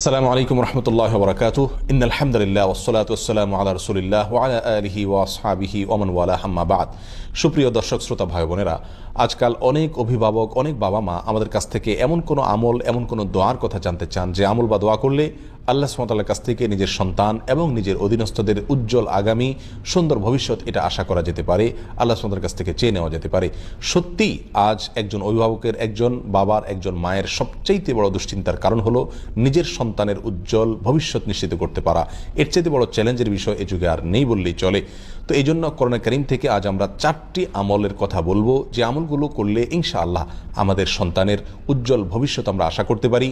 আসসালামু আলাইকুম রহমতুল্লাহ বরকাতুহ ইন্নাল হামদুলিল্লাহ ওয়াসসালাতু ওয়াসসালামু আলা রাসূলিল্লাহ ওয়া আলা আলিহি ওয়া আসহাবিহি ওয়া মান ওয়ালা আম্মা বাদ। সুপ্রিয় দর্শক শ্রোতা ভাই বোনেরা, আজকাল অনেক অভিভাবক, অনেক বাবা মা আমাদের কাছ থেকে এমন কোনো আমল, এমন কোনো দোয়ার কথা জানতে চান যে আমল বা দোয়া করলে আল্লাহ সুবহানাহু ওয়া তাআলার কাছ থেকে নিজের সন্তান এবং নিজের অধীনস্থদের উজ্জ্বল আগামী সুন্দর ভবিষ্যৎ এটা আশা করা যেতে পারে, আল্লাহ সুবহানাহু ওয়া তাআলার কাছ থেকে চেয়ে নেওয়া যেতে পারে। সত্যি আজ একজন অভিভাবকের, একজন বাবার, একজন মায়ের সবচাইতে বড় দুশ্চিন্তার কারণ হলো নিজের সন্তানের উজ্জ্বল ভবিষ্যৎ নিশ্চিত করতে পারা। এর চাইতে বড় চ্যালেঞ্জের বিষয় এ যুগে আর নেই বললেই চলে। তো এই জন্য কোরআনে কারীম থেকে আজ আমরা 4টি আমলের কথা বলবো, যে আমলগুলো করলে ইনশাআল্লাহ আমাদের সন্তানের উজ্জ্বল ভবিষ্যৎ আমরা আশা করতে পারি।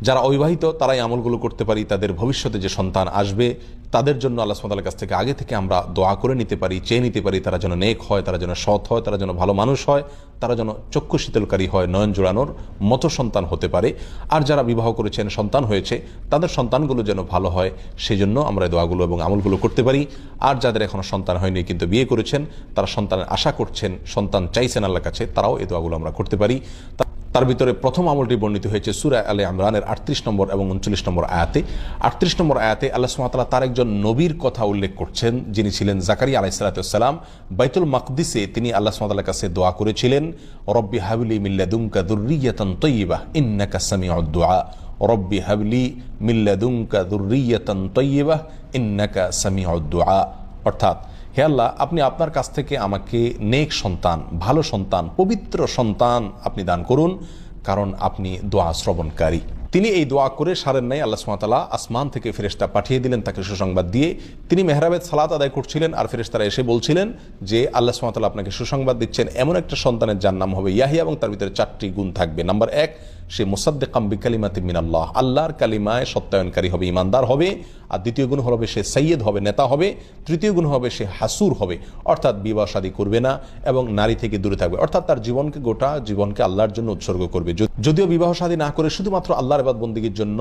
যারা অবিবাহিত তারাই আমলগুলো করতে পারি, তাদের ভবিষ্যতে যে সন্তান আসবে তাদের জন্য আল্লাহ সুবহানাহু ওয়া তাআলার কাছ থেকে আগে থেকে আমরা দোয়া করে নিতে পারি, চেয়ে নিতে পারি, তারা যেন নেক হয়, তারা যেন সৎ হয়, তারা যেন ভালো মানুষ হয়, তারা যেন চক্ষু শীতলকারী হয়, নয়ন জোড়ানোর মতো সন্তান হতে পারে। আর যারা বিবাহ করেছেন, সন্তান হয়েছে, তাদের সন্তানগুলো যেন ভালো হয়, সেই জন্য আমরা দোয়াগুলো এবং আমলগুলো করতে পারি। আর যাদের এখনও সন্তান হয়নি কিন্তু বিয়ে করেছেন, তারা সন্তানের আশা করছেন, সন্তান চাইছেন আল্লাহর কাছে, তারাও এই দোয়াগুলো আমরা করতে পারি। তার ভিতরে প্রথম আমলটি বর্ণিত হয়েছে সূরা আলে ইমরানের 38 নম্বর এবং 39 নম্বর আয়াতে। 38 নম্বর আয়াতে আল্লাহ সুবহানাহু ওয়া তাআলা তার একজন নবীর কথা উল্লেখ করছেন, যিনি ছিলেন জাকারিয়া আলাইহিস সালাম। বাইতুল মাকদিসে তিনি আল্লাহ সুবহানাহু ওয়া তাআলার কাছে দোয়া করেছিলেন, রব্বি হাবলি মিন লাদুনকা যুররিয়াতান তাইয়্যিবাহ ইন্নাকা সামিউদ দুআ। রব্বি হাবলি মিন লাদুনকা যুররিয়াতান তাইয়্যিবাহ ইন্নাকা সামিউদ দুআ। অর্থাৎ, হে আল্লাহ, আপনি আপনার কাছ থেকে আমাকে নেক সন্তান, ভালো সন্তান, পবিত্র সন্তান আপনি দান করুন, কারণ আপনি দোয়া শ্রবণকারী। তিনি এই দোয়া করে সারেন নাই। আল্লাহ সুবহানাহু ওয়া তাআলা আসমান থেকে ফেরেশতা পাঠিয়ে দিলেন তাকে সুসংবাদ দিয়ে। তিনি মেহরাবে সালাত আদায় করছিলেন আর ফেরেশতারা এসে বলছিলেন যে আল্লাহ সুবহানাহু ওয়া তাআলা আপনাকে সুসংবাদ দিচ্ছেন, এমন একটা সন্তানের যার নাম হবে ইয়াহিয়া এবং তার ভিতরে 4টি গুণ থাকবে। নাম্বার 1, সে মুসাদ্দিকাম বিকালিমাতিন মিনাল্লাহ, আল্লাহর কালিমায় সত্যায়নকারী হবে, ইমানদার হবে। আর দ্বিতীয় গুণ হবে সে সাইয়্যেদ হবে, নেতা হবে। তৃতীয় গুণ হবে সে হাসুর হবে, অর্থাৎ বিবাহ শাদী করবে না এবং নারী থেকে দূরে থাকবে, অর্থাৎ তার জীবনকে, গোটা জীবনকে আল্লাহর জন্য উৎসর্গ করবে। যদিও বিবাহ শাদী না করে শুধুমাত্র আল্লাহর ইবাদত বন্দেগীর জন্য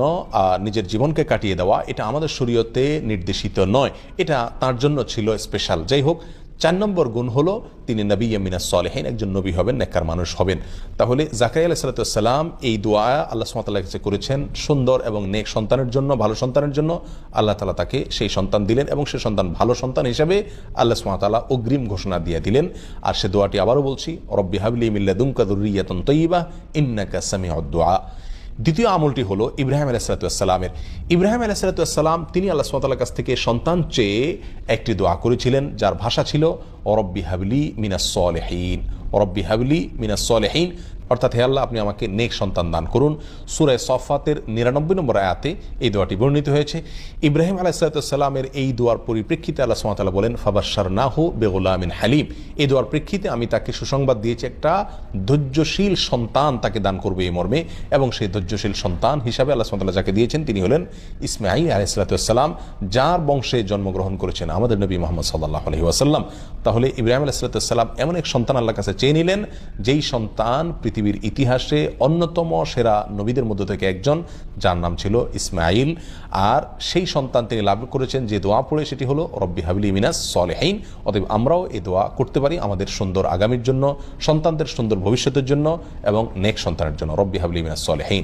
নিজের জীবনকে কাটিয়ে দেওয়া, এটা আমাদের শরীয়তে নির্দেশিত নয়, এটা তার জন্য ছিল স্পেশাল। যাই হোক, 4 নম্বর গুণ হলো তিনি নবিয়্যুম মিনাস সালিহিন, একজন নবী হবেন, নেককার মানুষ হবেন। তাহলে জাকারিয়া আলাইহিস সালাম এই দোয়া আল্লাহ সুবহানাহু ওয়া তাআলার কাছে করেছেন সুন্দর এবং নেক সন্তানের জন্য, ভালো সন্তানের জন্য। আল্লাহ তাআলা তাকে সেই সন্তান দিলেন এবং সে সন্তান ভালো সন্তান হিসেবে আল্লাহ সুবহানাহু ওয়া তাআলা অগ্রিম ঘোষণা দিয়ে দিলেন। আর সে দোয়াটি আবারও বলছি, রব্বি হাবলি মিন লাদুনকা যুররিয়াতান তাইয়্যিবাহ ইন্নাকা সামিউদ দুআ। দ্বিতীয় আমলটি হলো ইব্রাহিম আলাইহিস সালামের। ইব্রাহিম আলাইহিস সালাম তিনি আল্লাহ সুবহানাহু ওয়া তাআলার কাছ থেকে সন্তান চেয়ে একটি দোয়া করেছিলেন, যার ভাষা ছিল রব্বি হাবলি মিনাস সালিহিন, রব্বি হাবলি মিনাস সালিহিন, অর্থাৎ হে আল্লাহ, আপনি আমাকে নেক সন্তান দান করুন। সূরা সফাতের 99 নম্বর আয়াতে এই দোয়াটি বর্ণিত হয়েছে। ইব্রাহিম আলাইহিস সালামের এই দোয়ার পরিপ্রেক্ষিতে আল্লাহ সুবহানাহু ওয়া তাআলা বলেন, ফাবাশশারনাহু বিগুলামিন হালিম, এই দোয়ার প্রেক্ষিতে আমি তাকে সুসংবাদ দিয়েছি, একটা ধৈর্যশীল সন্তান তাকে দান করবে এই মর্মে। এবং সেই ধৈর্যশীল সন্তান হিসাবে আল্লাহ সুবহানাহু ওয়া তাআলা যাকে দিয়েছেন তিনি হলেন ইসমাঈল আলাইহিস সালাম, যার বংশে জন্মগ্রহণ করেছেন আমাদের নবী মুহাম্মদ সাল্লাল্লাহু আলাইহি ওয়াসাল্লাম। তাহলে ইব্রাহিম আলাইহিস সালাম এমন এক সন্তান আল্লাহর কাছে চেয়ে নিলেন, যেই সন্তান পৃথিবীর ইতিহাসে অন্যতম সেরা নবীদের মধ্য থেকে একজন, যার নাম ছিল ইসমাঈল। আর সেই সন্তান তিনি লাভ করেছেন যে দোয়া পড়ে, সেটি হলো রব্বি হাবলি মিনাস সালিহিন। অতএব আমরাও এই দোয়া করতে পারি আমাদের সুন্দর আগামীর জন্য, সন্তানদের সুন্দর ভবিষ্যতের জন্য এবং নেক সন্তানের জন্য, রব্বি হাবলি মিনাস সালিহিন।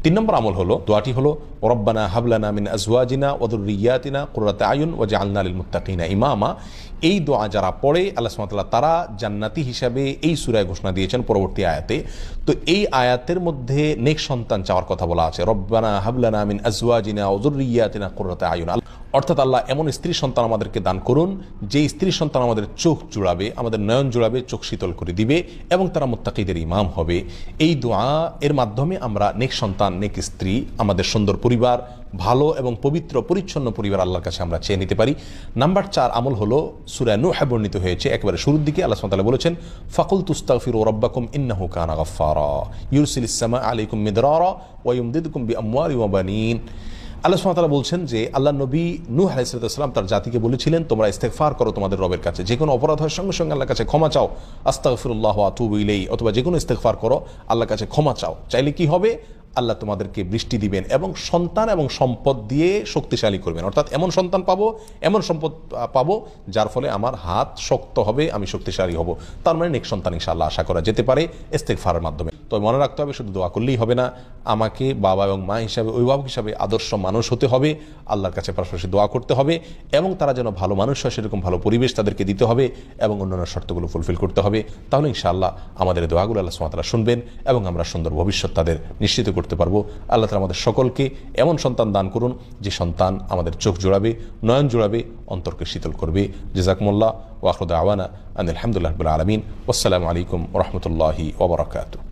3 নম্বর আমল হলো, দোয়াটি হলো রব্বানা হাবলানা মিন আজওয়াজিনা ওয়া যুররিয়াতিনা কুররাতা আয়ুন ওয়াজআলনা লিল মুত্তাকিনা ইমামা। এই দোয়া যারা পড়ে আল্লাহ সুবহানাহু ওয়া তাআলা তারা জান্নাতি হিসাবে এই সূরায় ঘোষণা দিয়েছেন পরবর্তী আয়াতে। তো এই আয়াতের মধ্যে নেক সন্তান চাওয়ার কথা বলা আছে, রব্বানা হাবলানা মিন আজওয়াজিনা ওয়া যুররিয়াতিনা কুররাতা আয়ুন, অর্থাৎ আল্লাহ এমন স্ত্রী সন্তান আমাদেরকে দান করুন যে স্ত্রী সন্তান আমাদের চোখ জুড়াবে, আমাদের নয়ন জুড়াবে, চোখ শীতল করে দিবে এবং তারা মুত্তাকিদের ইমাম হবে। এই দোয়া এর মাধ্যমে আমরা নেক সন্তান, নেক স্ত্রী, আমাদের সুন্দর পরিবার, ভালো এবং পবিত্র পরিচ্ছন্ন পরিবার আল্লাহর কাছে আমরা চেয়ে নিতে পারি। নাম্বার 4 আমল হলো সূরা নূহ বর্ণিত হয়েছে একেবারে শুরুর দিকে আল্লাহ সুবহানাহু ওয়া তাআলা বলেছেন, ফাকুলতু আস্তাগফিরু রাব্বাকুম ইন্নাহু কানা গাফফারা ইউরসিলিস সামা আলাইকুম মিদরারা ওয়া ইউমদিদকুম বিআমওয়ালিন ওয়া বানিন। আল্লাহ সুবহানাহু ওয়া তাআলা বলছেন যে আল্লাহ নবী নূহ আলাইহিস সালাম তার জাতিকে বলেছিলেন, তোমরা ইস্তেগফার করো তোমাদের রবের কাছে, যে কোনো অপরাধ হয় সঙ্গে সঙ্গে আল্লাহর কাছে ক্ষমা চাও, আস্তাগফিরুল্লাহ ওয়া আতুবু ইলাইহি, অথবা যে কোনো ইস্তেগফার করো, আল্লাহর কাছে ক্ষমা চাও, চাইলে কি হবে? আল্লাহ তোমাদেরকে বৃষ্টি দিবেন এবং সন্তান এবং সম্পদ দিয়ে শক্তিশালী করবেন, অর্থাৎ এমন সন্তান পাবো, এমন সম্পদ পাবো যার ফলে আমার হাত শক্ত হবে, আমি শক্তিশালী হব। তার মানে নেক সন্তান ইনশাআল্লাহ আশা করা যেতে পারে ইস্তেগফারের মাধ্যমে। তবে মনে রাখতে হবে শুধু দোয়া করলেই হবে না, আমাকে বাবা এবং মা হিসাবে, অভিভাবক হিসাবে আদর্শ মানুষ হতে হবে, আল্লাহর কাছে পাশাপাশি দোয়া করতে হবে এবং তারা যেন ভালো মানুষ হয় সেরকম ভালো পরিবেশ তাদেরকে দিতে হবে এবং অন্যান্য শর্তগুলো ফুলফিল করতে হবে। তাহলে ইনশাআল্লাহ আমাদের দোয়াগুলো আল্লাহ সুবহানাহু ওয়া তাআলা শুনবেন এবং আমরা সুন্দর ভবিষ্যৎ তাদের নিশ্চিত করতে পারবো। আল্লাহ তাআলা আমাদের সকলকে এমন সন্তান দান করুন যে সন্তান আমাদের চোখ জোড়াবে, নয়ন জোড়াবে, অন্তরকে শীতল করবে। জাযাকুমুল্লাহ ওয়া আখিরু দাওয়ানা আনিল হামদুলিল্লাহি রাব্বিল আলামিন। ওয়াসসালামু আলাইকুম ওয়া রাহমাতুল্লাহি ওয়া বারাকাতুহু।